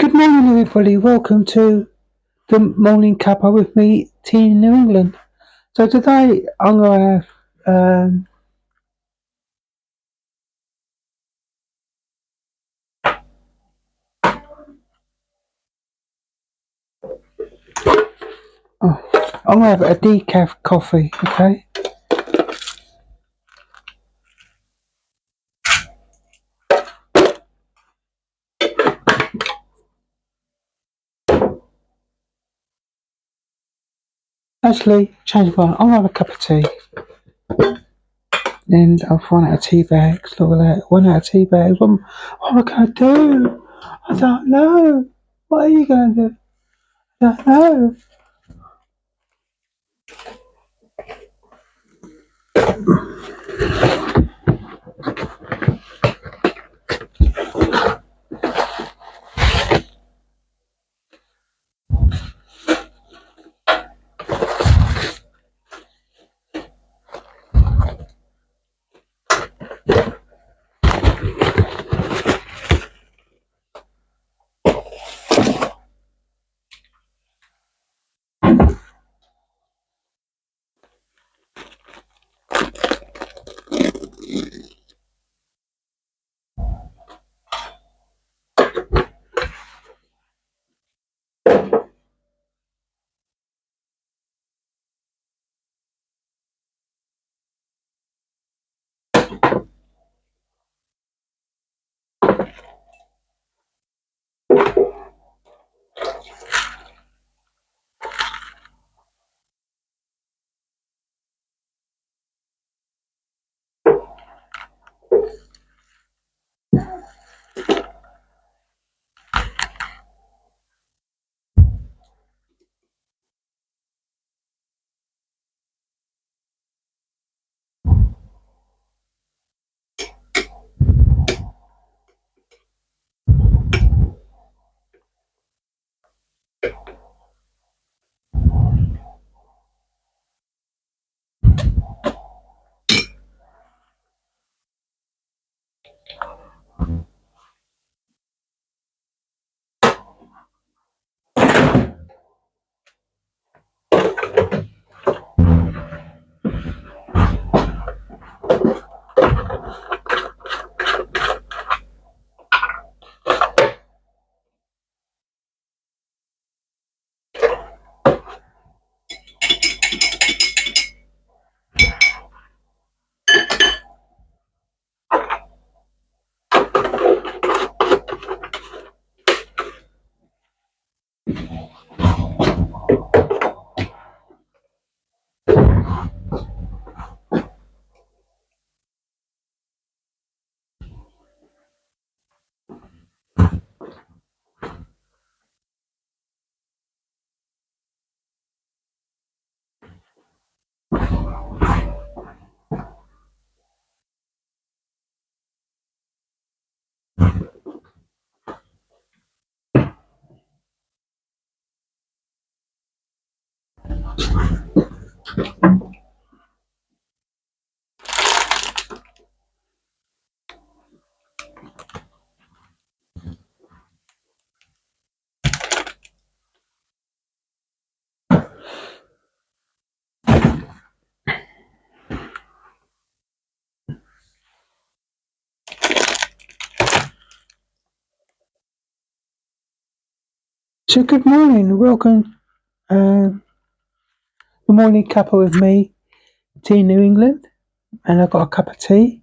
Good morning, everybody. Welcome to the morning cuppa with me, Team New England. So today I'm gonna have I'm gonna have a decaf coffee. Okay. Actually, change my. I'm gonna have a cup of tea. Then I'll run out of tea bags. Look at that. Run out of tea bags. What am I gonna do? I don't know. What are you gonna do? I don't know. So good morning. Welcome. The morning cuppa with me, Team New England, and I've got a cup of tea.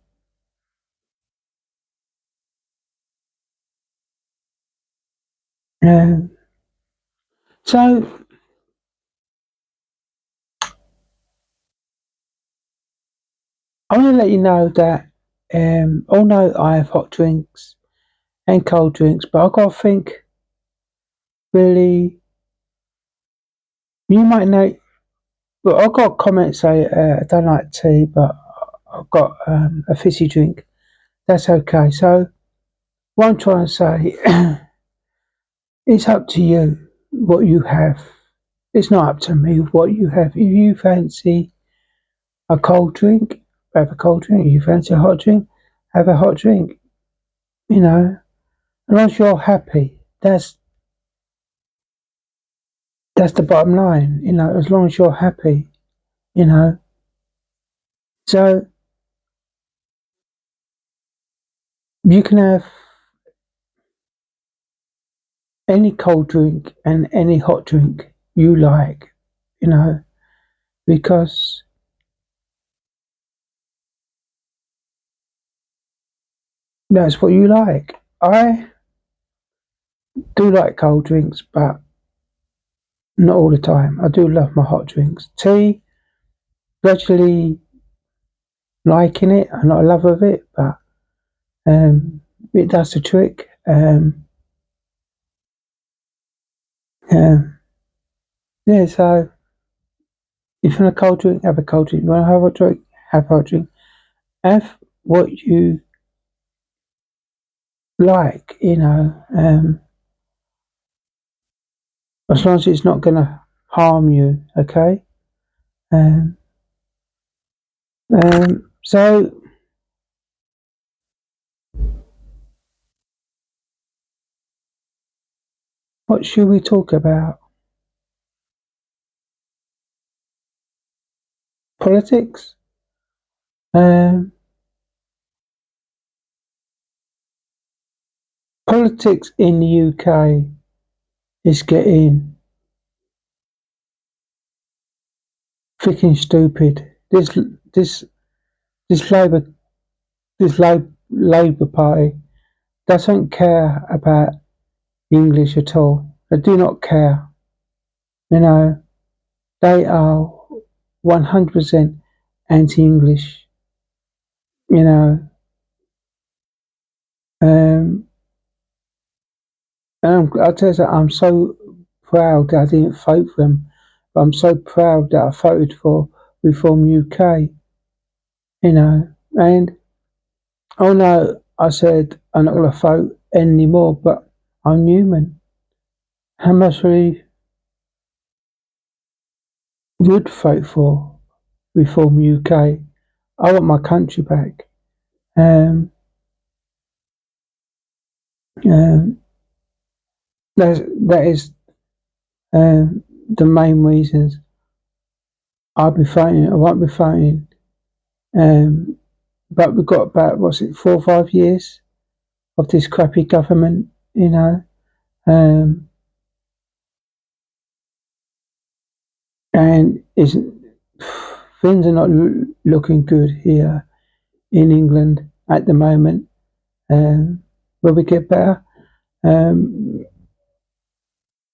Um, so I want to let you know that although I have hot drinks and cold drinks, but I've got to think really. You might know, but I've got a comment say I don't like tea, but I've got a fizzy drink. That's okay. So what I'm trying to say, it's up to you what you have. It's not up to me what you have. If you fancy a cold drink, have a cold drink. If you fancy a hot drink, have a hot drink. You know, as long as you're happy, that's That's the bottom line, as long as you're happy, you know. So you can have any cold drink and any hot drink you like, you know, because that's what you like. I do like cold drinks, but not all the time. I do love my hot drinks. Tea, gradually liking it. I'm not a lover of it, but it does the trick. Um, yeah, so if you want a cold drink, have a cold drink. You want to have a drink, have a hot drink. Have what you like, as long as it's not going to harm you, okay? Um, so, what should we talk about? Politics? Um, Politics in the UK is getting freaking stupid. This, this Labour, Labour Party doesn't care about English at all. They do not care. You know, they are 100% anti-English. You know, um, and I'll tell you that I'm so proud that I didn't vote for them. But I'm so proud that I voted for Reform UK. You know, and oh no, I said I'm not going to vote anymore, but I'm human. How much really would vote for Reform UK? I want my country back. Um, um, that is the main reasons I'll be voting. I won't be voting. Um, but we've got about 4 or 5 years of this crappy government. Um, and isn't things are not looking good here in England at the moment. Will we get better? Um,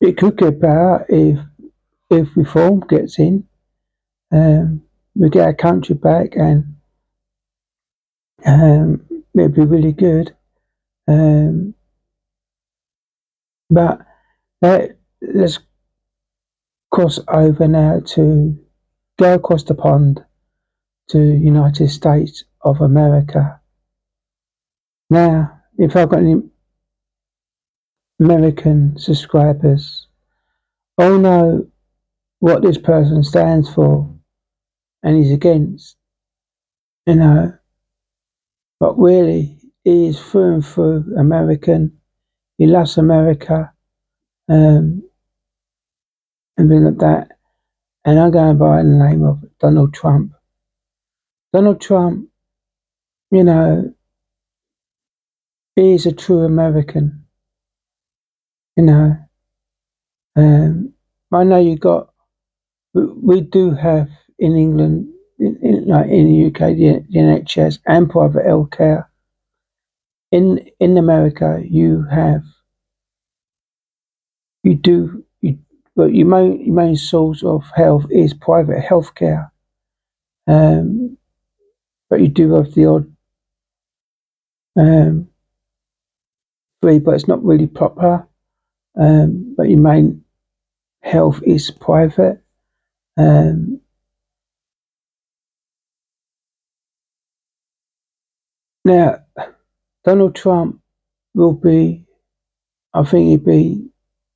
it could get better if reform gets in. We get our country back, and it'd be really good. Um, but let's cross over now to go across the pond to United States of America. Now, if I've got any American subscribers, all know what this person stands for and is against, you know. But really, he is through and through American. He loves America, um, and things like that. And I'm going by the name of Donald Trump. Donald Trump, you know, he is a true American. You know, I know we do have in England, like in the UK, the NHS and private healthcare. In America, you do, you, but your main source of health is private healthcare. Um, but you do have the odd um, free, but it's not really proper. But your main health is private. Um, Now, Donald Trump will be, I think he'd be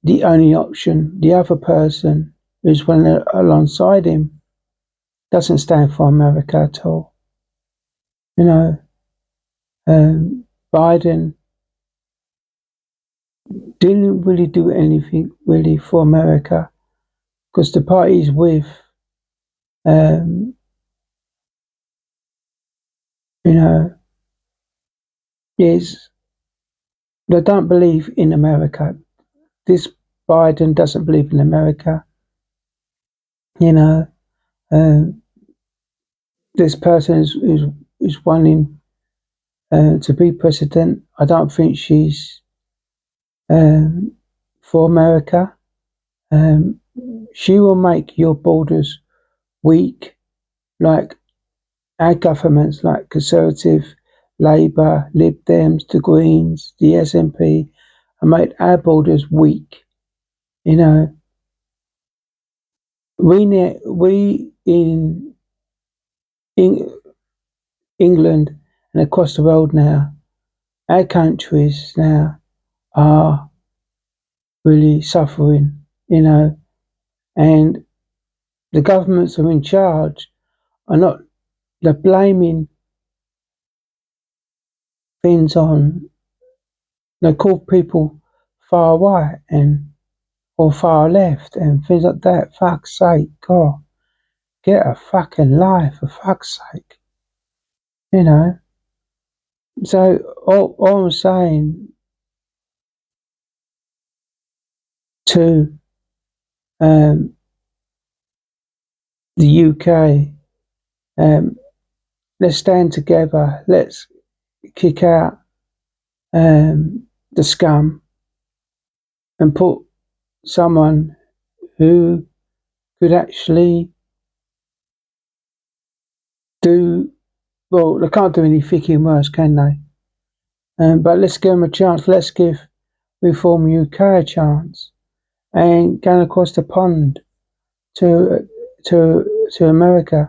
the only option. The other person who's running alongside him doesn't stand for America at all. You know, Biden didn't really do anything really for America. because the party's with, um, you know, is they don't believe in America. This Biden doesn't believe in America. You know, um, this person is wanting to be president. I don't think she's um, for America. Um, she will make your borders weak, like our governments, like Conservative, Labour, Lib Dems, the Greens, the SNP, and made our borders weak. You know, we in England and across the world now, our countries now are really suffering. You know, and the governments who are in charge are not. They're blaming things on. They call people far right and or far left and things like that. Fuck's sake, God, get a fucking life, for fuck's sake. You know. So all I'm saying to um, the UK, um, let's stand together. Let's kick out the scum and put someone who could actually do well. They can't do any fucking worse, can they? But let's give them a chance. Let's give Reform UK a chance. And going across the pond to to America.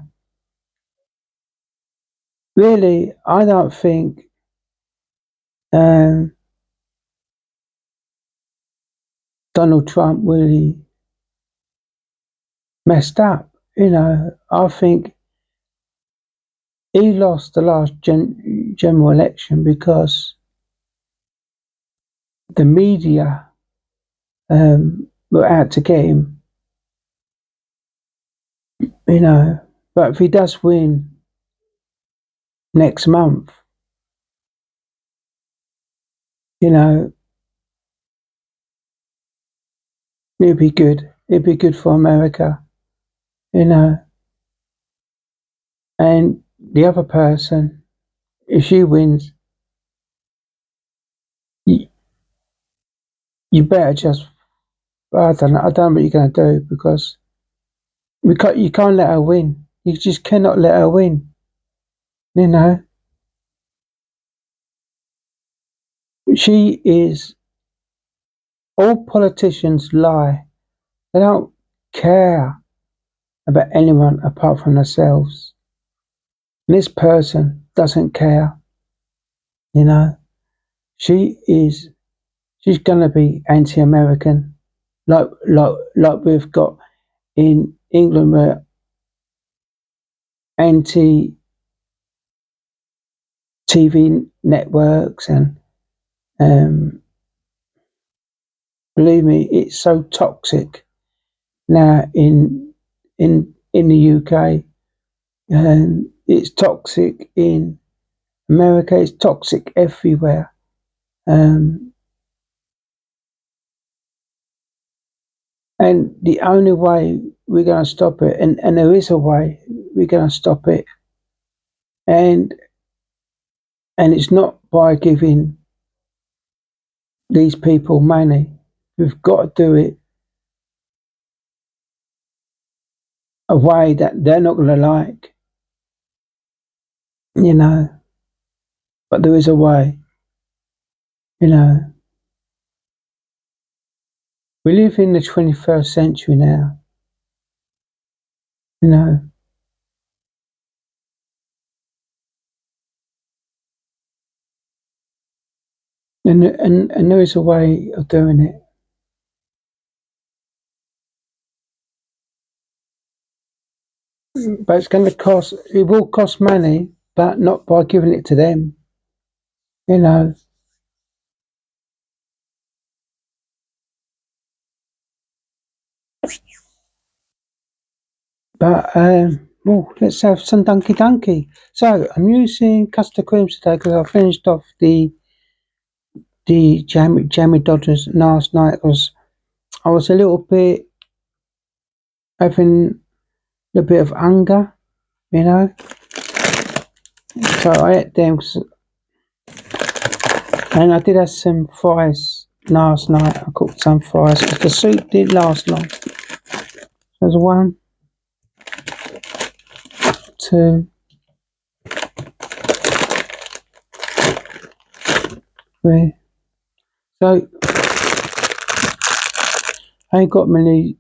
Really, I don't think um, Donald Trump really messed up. You know, I think he lost the last general election because the media were out to get him. You know, but if he does win next month, you know, it'd be good. It'd be good for America. You know, and the other person, if she wins, you, you better just. I don't know. I don't know what you're going to do because you can't let her win. You just cannot let her win. You know, she is. All politicians lie. They don't care about anyone apart from themselves. And this person doesn't care. You know, she is. She's going to be anti-American, like we've got in England, where anti TV networks and believe me, it's so toxic now in the UK, and it's toxic in America. It's toxic everywhere, um, and the only way we're going to stop it, and there is a way we're going to stop it, and it's not by giving these people money. We've got to do it a way that they're not going to like, you know. But there is a way, you know. We live in the 21st century now, you know, and there is a way of doing it. But it's going to cost, it will cost money, but not by giving it to them, you know. But well, let's have some Dunky Dunky. So I'm using custard creams today because I finished off the jammy Dodgers last night. I was a little bit having a little bit of hunger, you know. So I ate them, and I did have some fries last night. I cooked some fries because the soup didn't last long. There's one, two, three. So I ain't got many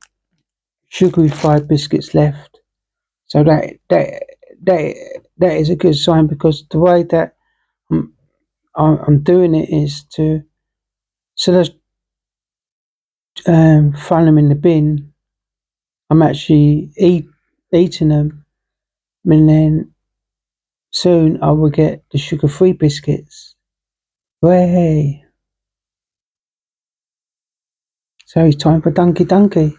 sugary fried biscuits left. So that is a good sign because the way that I'm, I'm doing it is to sort of throw them in the bin. I'm actually eating them, and then soon I will get the sugar-free biscuits. Way. So it's time for Dunky Dunky.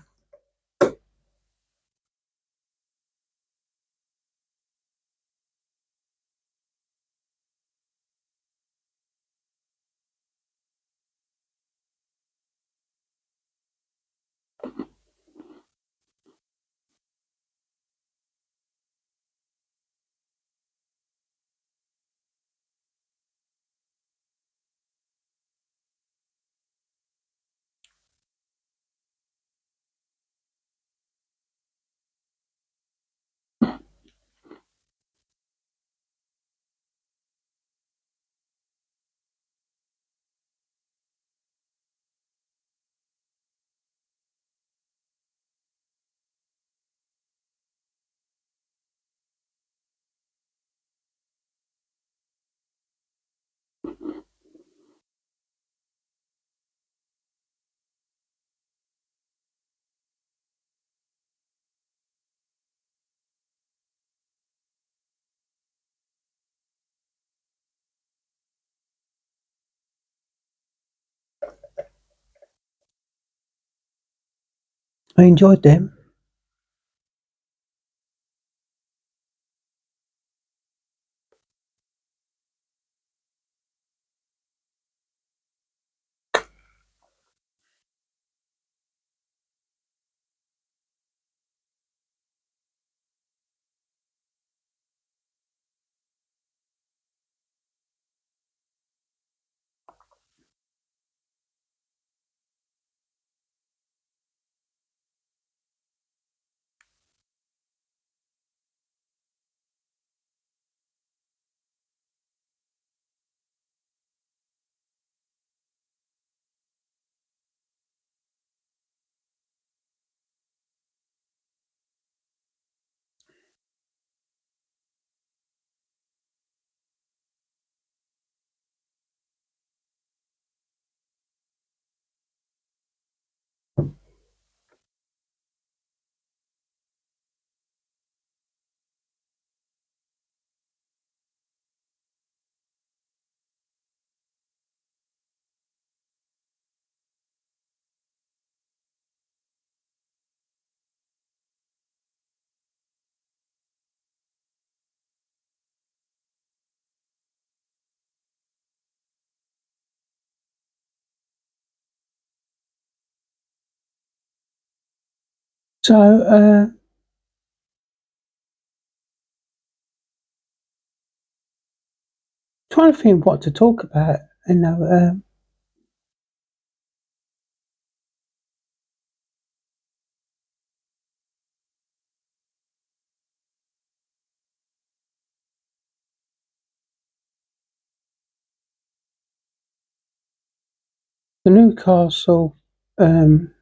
I enjoyed them. So trying to think what to talk about. You know, the Newcastle um,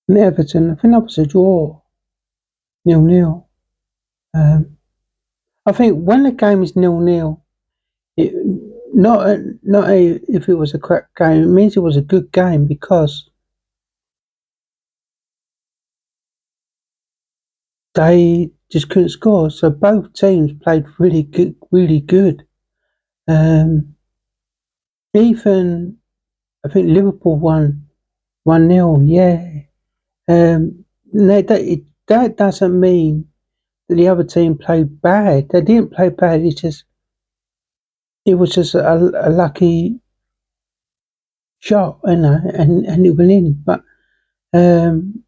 and Everton. I think that was a draw, 0-0. Um, I think when the game is 0-0, it, if it was a crap game, it means it was a good game because they just couldn't score. So both teams played really good, really good. Um, even I think Liverpool won 1-0. Yeah. They that doesn't mean that the other team played bad. They didn't play bad. It was just a lucky shot, and it went in. But um,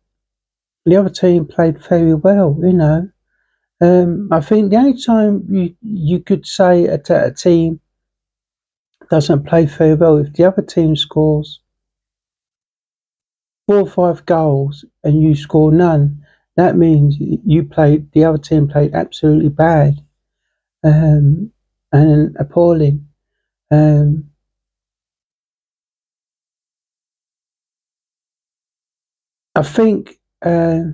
the other team played very well. I think the only time you could say a team doesn't play very well if the other team scores 4 or 5 goals and you score none. That means the other team played absolutely bad, um, and appalling. Um, I think, as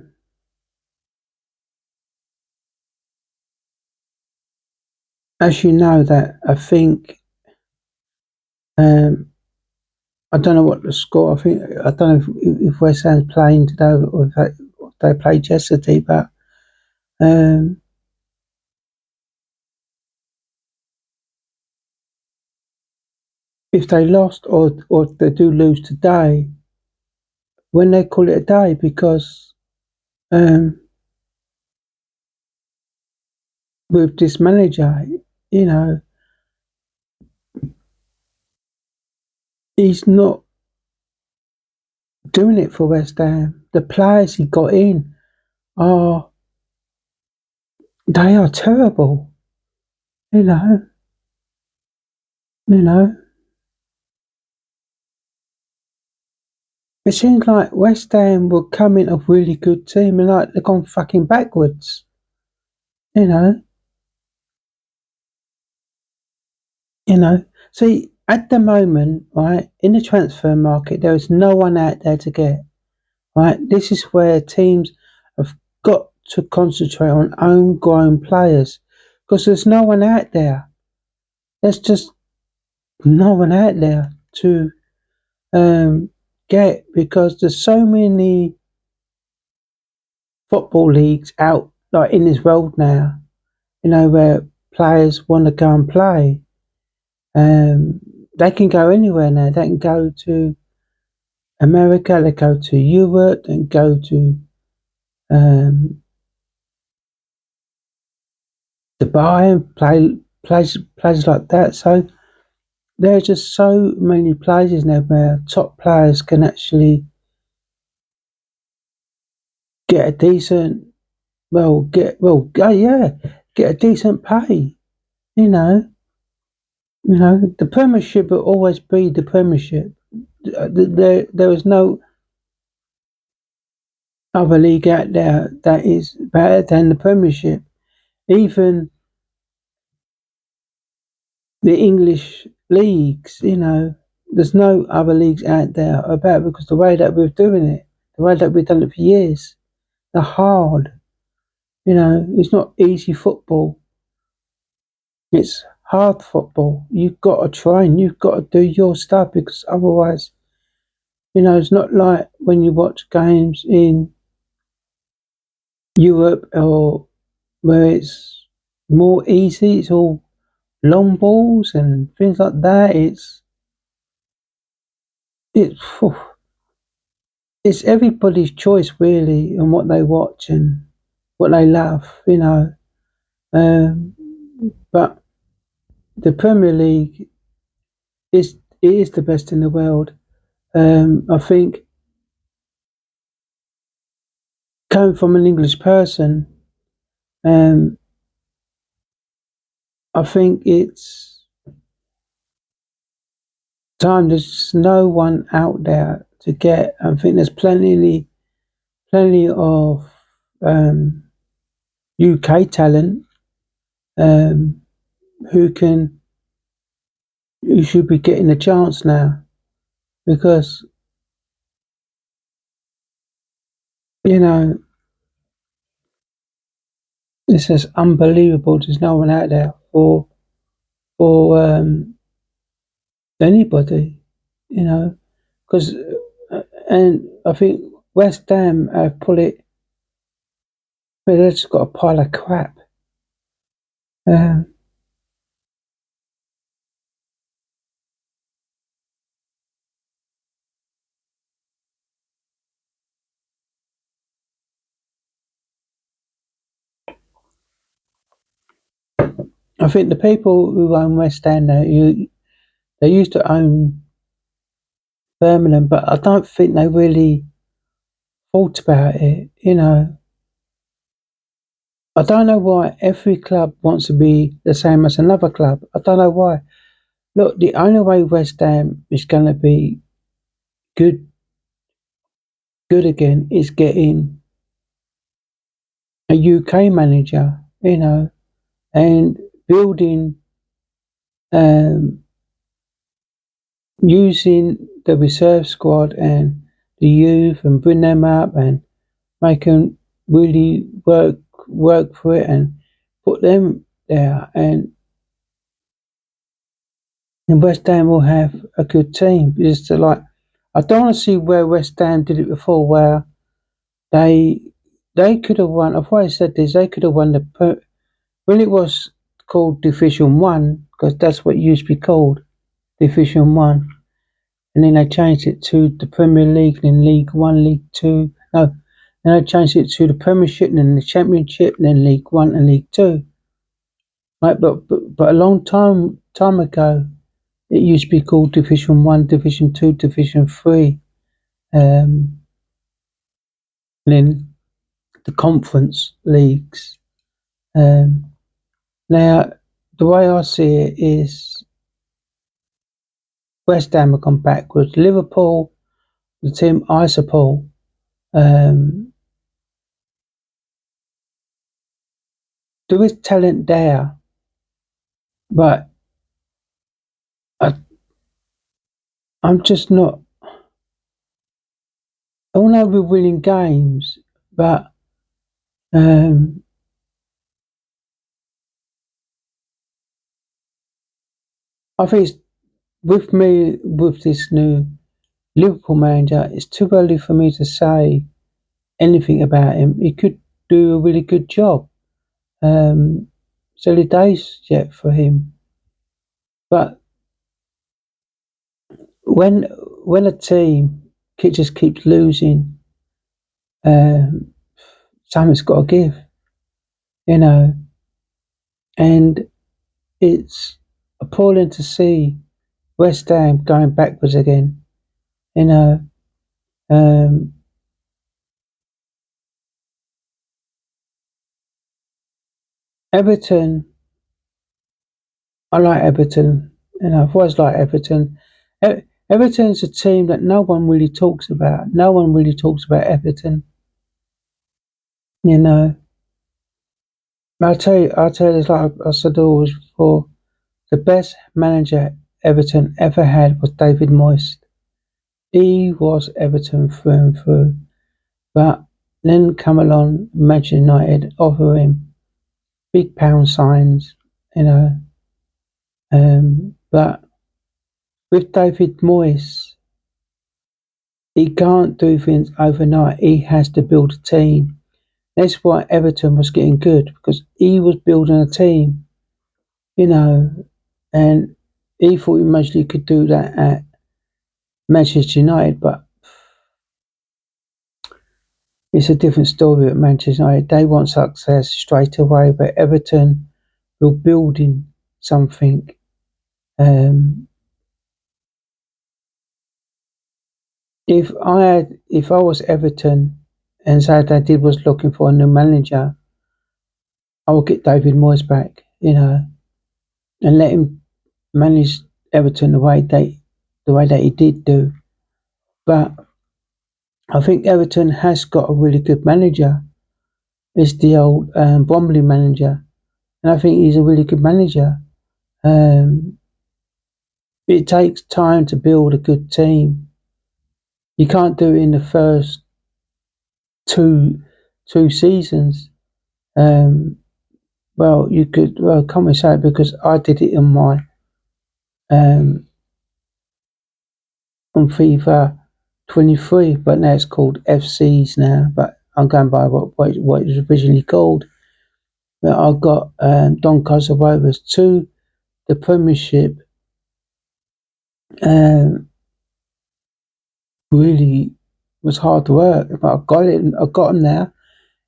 you know, that I think, um, I don't know what the score. I don't know if West Ham's playing today or if they played yesterday, but um, if they lost or if they do lose today, when they call it a day, because um, with this manager, you know, he's not doing it for West Ham. The players he got in are they are terrible. You know, you know. It seems like West Ham were coming a really good team and like they've gone fucking backwards. You know, you know. See, at the moment, right, in the transfer market, there is no one out there to get. Right, this is where teams have got to concentrate on homegrown players because there's no one out there. There's just no one out there to get because there's so many football leagues out like in this world now. Where players want to go and play. They can go anywhere now. They can go to America. They go to Europe. They can go to um, Dubai and play places like that. So there are just so many places now where top players can actually get a decent, get a decent pay. You know, the Premiership will always be the Premiership. There is no other league out there that is better than the Premiership. Even the English leagues, there's no other leagues out there about because the way that we're doing it, the way that we've done it for years, they're hard. It's not easy football. It's hard football. You've got to train. You've got to do your stuff because otherwise, it's not like when you watch games in Europe or where it's more easy. It's all long balls and things like that. It's it's everybody's choice really on what they watch and what they love. Um, but the Premier League is the best in the world. I think coming from an English person, um, I think it's time. There's no one out there to get. I think there's plenty of um, UK talent um, who can who should be getting a chance now because you know this is unbelievable. There's no one out there for anybody, because and I think West Ham have put it. Well, they've just got a pile of crap. Um, I think the people who own West Ham now, they used to own Birmingham, but I don't think they really thought about it. I don't know why every club wants to be the same as another club. I don't know why. Look, the only way West Ham is going to be good, good again is getting a UK manager, and building, um, using the reserve squad and the youth and bring them up and make them really work for it and put them there, and West Ham will have a good team. It's like I don't want to see where West Ham did it before, where they they could have won. I've always said this. They could have won when it was called Division One, because that's what it used to be called, Division One, and then they changed it to the Premier League, and then League One, League Two. No, then they changed it to the Premiership, and then the Championship, and then League One and League Two. Right, but a long time ago, it used to be called Division One, Division Two, Division Three, and then the Conference leagues. Um, Now, the way I see it is West Ham have gone backwards. Liverpool, the team I support, um, there is talent there, but I, I'm just not. I know we're winning games, but um, I think with this new Liverpool manager, it's too early for me to say anything about him. He could do a really good job. Um, it's early days yet for him, but when when a team just keeps losing, um, something's got to give, you know, and it's appalling to see West Ham going backwards again, you know. Um, Everton, I like Everton, I've always liked Everton. Everton's a team that no one really talks about. No one really talks about Everton, you know. I'll tell you this, like I said always before, the best manager Everton ever had was David Moyes. He was Everton through and through. But then come along Manchester United, offer him big pound signs, you know. But with David Moyes, he can't do things overnight. He has to build a team. That's why Everton was getting good, because he was building a team, you know, and he thought he mostly could do that at Manchester United, but it's a different story at Manchester United. They want success straight away, but Everton were building something. Um, if I was Everton and said they did was looking for a new manager, I would get David Moyes back, and let him manage Everton the way that he did do. But I think Everton has got a really good manager. It's the old Bromley manager, and I think he's a really good manager. Um, it takes time to build a good team. You can't do it in the first two seasons. Um, well, you could come and say it because I did it um, on FIFA 23, but now it's called FCs now. But I'm going by what it was originally called. But I got Don Kosovo's to the Premiership. Um, Really was hard work, but I got it. I got him there.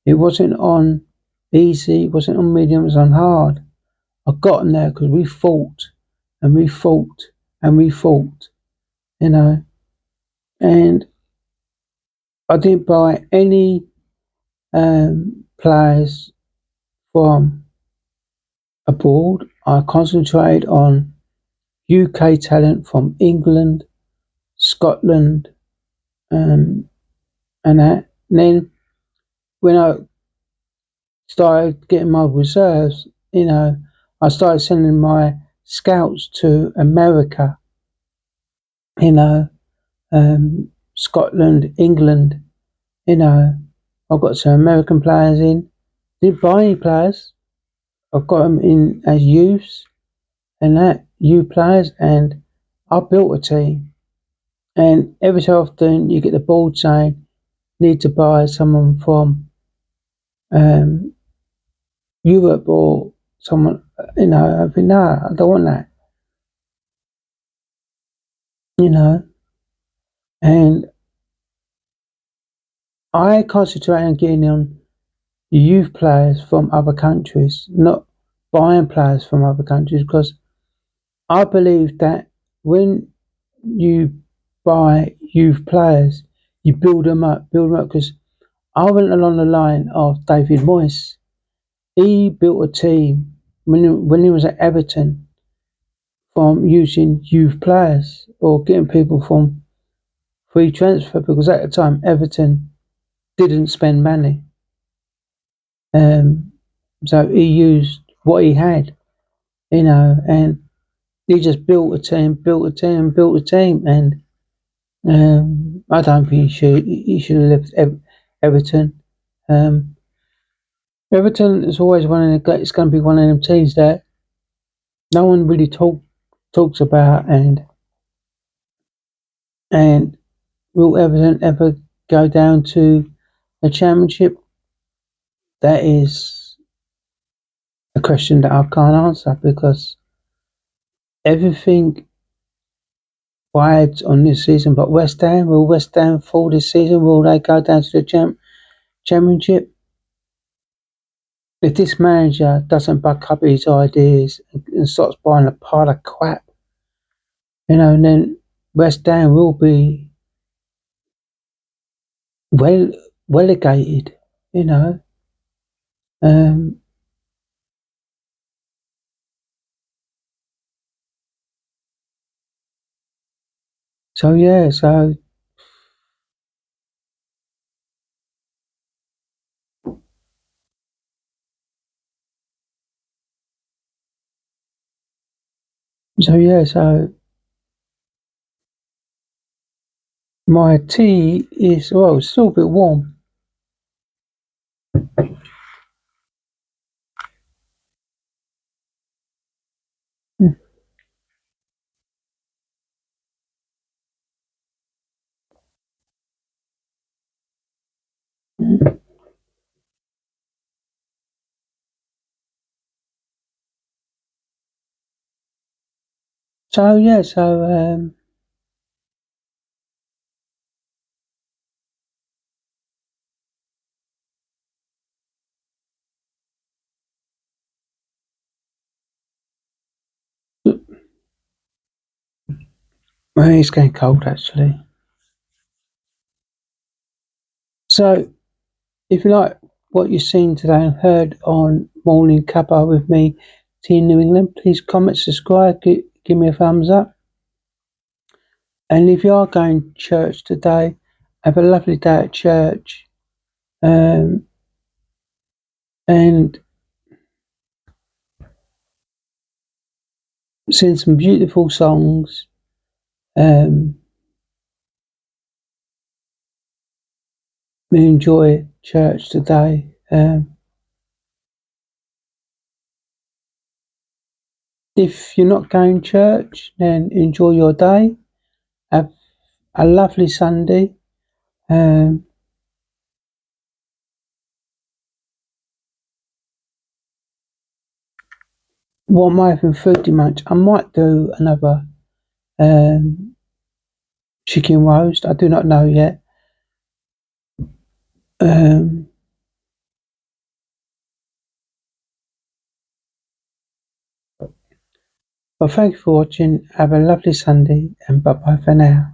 It wasn't on easy. It wasn't on medium. It was on hard. I got them there because we fought and we fought and we fought, you know. And I didn't buy any players from abroad. I concentrated on UK talent from England, Scotland, and that. And then when I started getting my reserves, I started sending my scouts to America, you know, Scotland, England, you know. I got some American players in. Didn't buy any players. I got them in as youths and that, youth players, and I built a team. And every so often you get the board saying, need to buy someone from um, Europe or someone, I think, no, I don't want that, you know. And I concentrate on getting on youth players from other countries, not buying players from other countries, because I believe that when you buy youth players, you build them up, because I went along the line of David Moyes. He built a team when he was at Everton from using youth players or getting people from free transfer, because at the time Everton didn't spend money. Um, so he used what he had, and he just built a team, built a team, and I don't think he should have left Everton. Um, Everton is always it's going to be one of them teams that no one really talks about, and will Everton ever go down to a championship? That is a question that I can't answer, because everything rides on this season. But will West Ham fall this season? Will they go down to the championship? If this manager doesn't back up his ideas and starts buying a pile of crap, and then West Ham will be well relegated, you know. Um, so yeah, so my tea is, well, it's still a bit warm. So yeah, well, it's getting cold actually. So if you like what you've seen today and heard on Morning Cuppa with me, Team New England, please comment, subscribe, give me a thumbs up. And if you are going to church today, have a lovely day at church. Um, and sing some beautiful songs. Um, we enjoy church today. If you're not going to church, then enjoy your day. Have a lovely Sunday. Um, what am I having food much? I might do another um, chicken roast. I do not know yet. Um, Well, thank you for watching. Have a lovely Sunday, and bye bye for now.